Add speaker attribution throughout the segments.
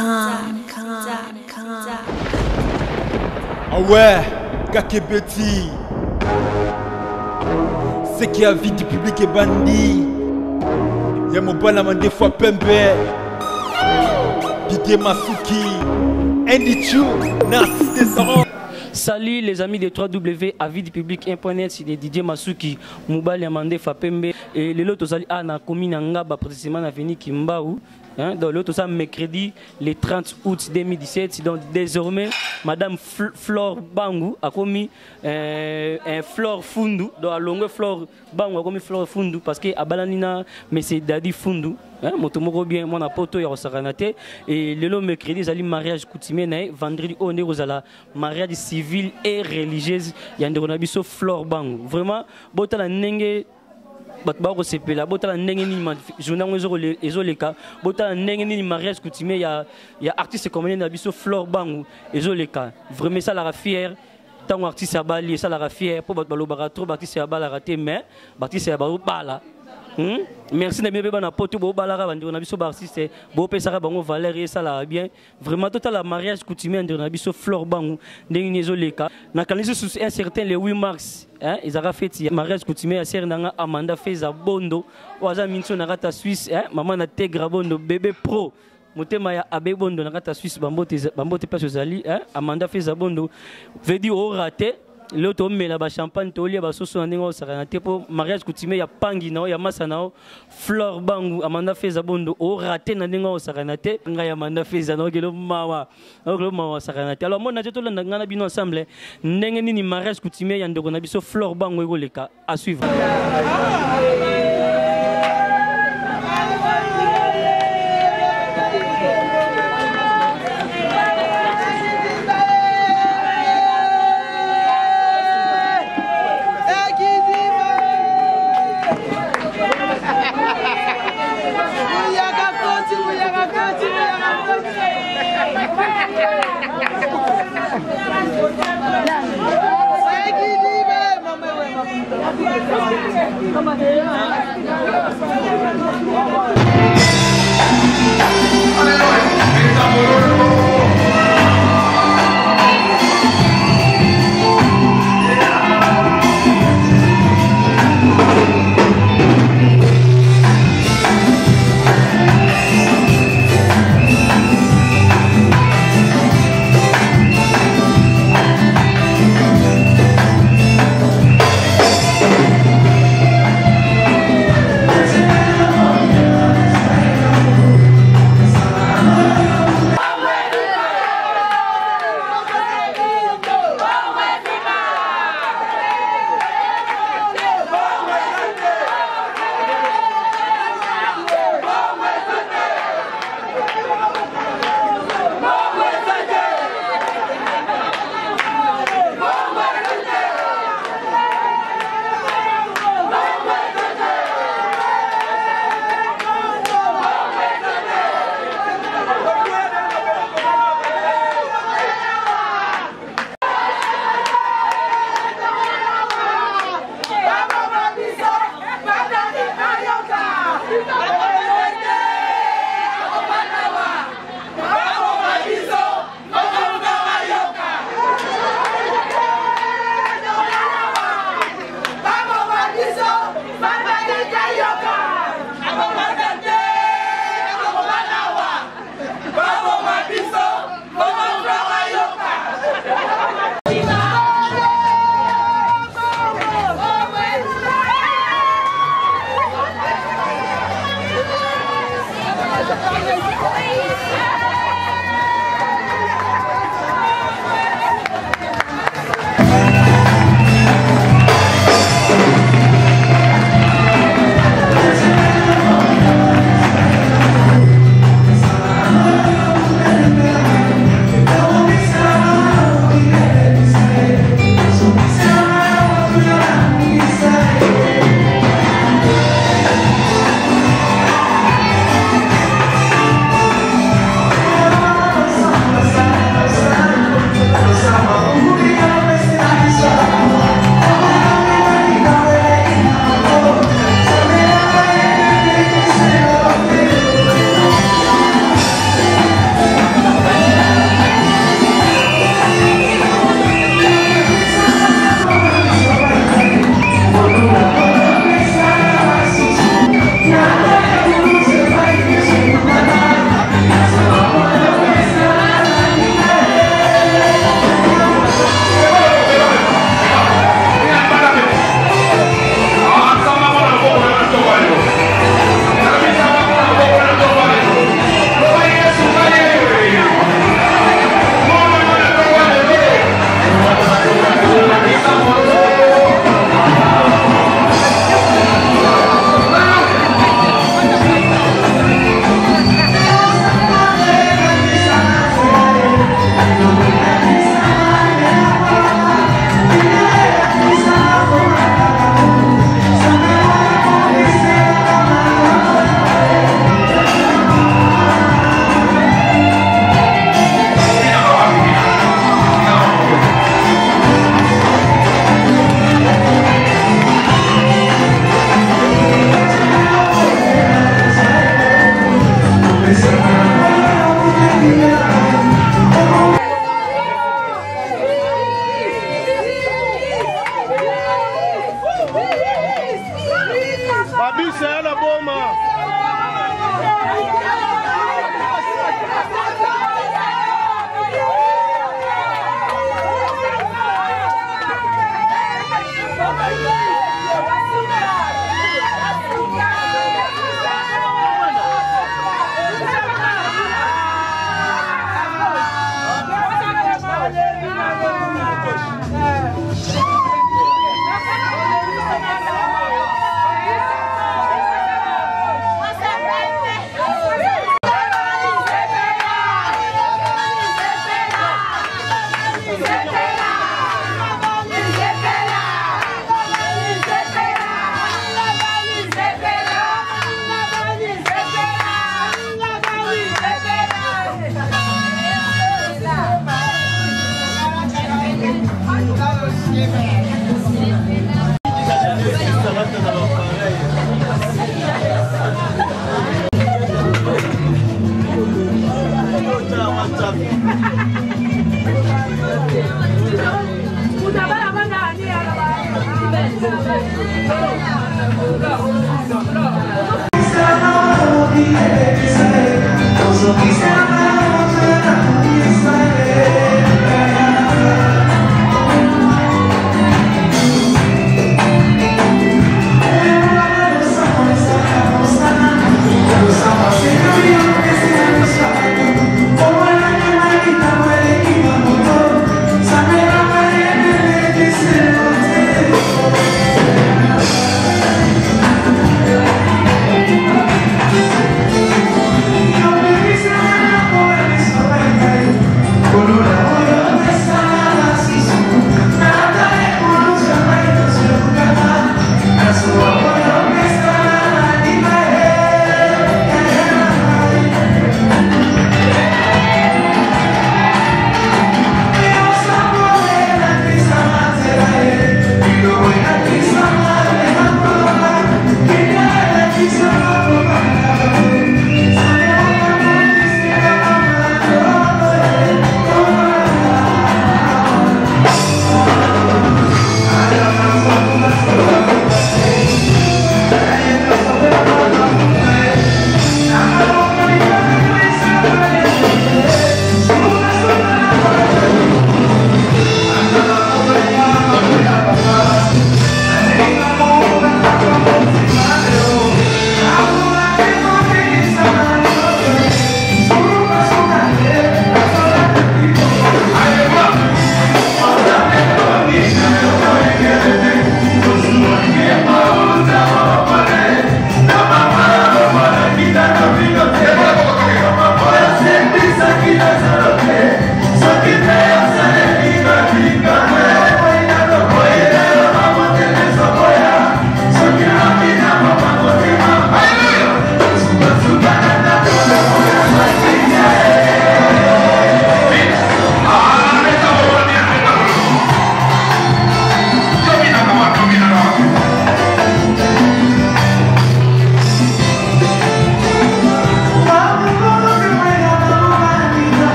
Speaker 1: Ah ouais, Kakebeti. C'est qui a vie du public et bandit. Y'a mon balama des fois Pembe. Didier Masuki. Andy Chou, Narcisse Descendant.
Speaker 2: Salut les amis de 3W avidupublic.net, c'est Didier Masuki, Moubali Amande Fapembe et les autres ali na commune Ngaba précisément na veni Kimbaou. Donc l'autre ça mercredi le 30 août 2017. Donc désormais Madame Flore Bangu a commis un Flore Fundu. Donc à longue Flore Bangu a commis Flore Fundu parce que à Balanina mais c'est Daddy Fundu. Motomoko bien mon apoto ya Saranate et le mercredi ils allaient mariage coutumier vendredi on est aux mariage civil et religieuse yandero na biso Flore Bangu. Vraiment botala nenge batba sepela botala ndenge ni journal ezoleka botala ndenge ni mariage coutumier ya artiste comme na biso Flore Bangu ezoleka vraiment ça la fière tant artiste abali ça la fière pour batba lobaka trop artiste abala raté mais artiste abalo bala. Merci de bien na poto bo balara bandiro na biso ba artiste bo pesaka bango valeur et ça la bien vraiment total la mariage coutumier ndiro na biso Flore Bangu ndenge nezoleka na kanisi sous un certain le 8 mars ils ont fait mariage coutumier à Sernanga Amanda Feza Bondo oza minso na rata Suisse maman na Tegra Bondo bébé pro motema ya abe Bondo na rata Suisse bambote place ozali Amanda Feza Bondo veut dire au raté l'autre mais la champagne tolia ba soso ndenge o saranate pour mariage coutumier ya pangi na ya masa na Flore Bangu Amanda Feza Bondo o raté na ndenge o saranate nga ya Amanda Feza na okelo mawa saranate. Alors mon nato landa ngana bino ensemble ndenge nini mariage coutumier ya ndeko na biso Flore Bangu egoleka à suivre.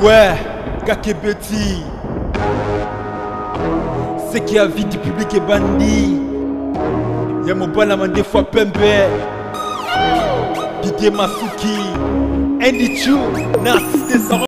Speaker 1: ouais, Kakebeti. C'est qui a vie du public et bandit. Y'a mon bon amant des fois Pembe. Didier Masuki. Andy Chou, Narcisse des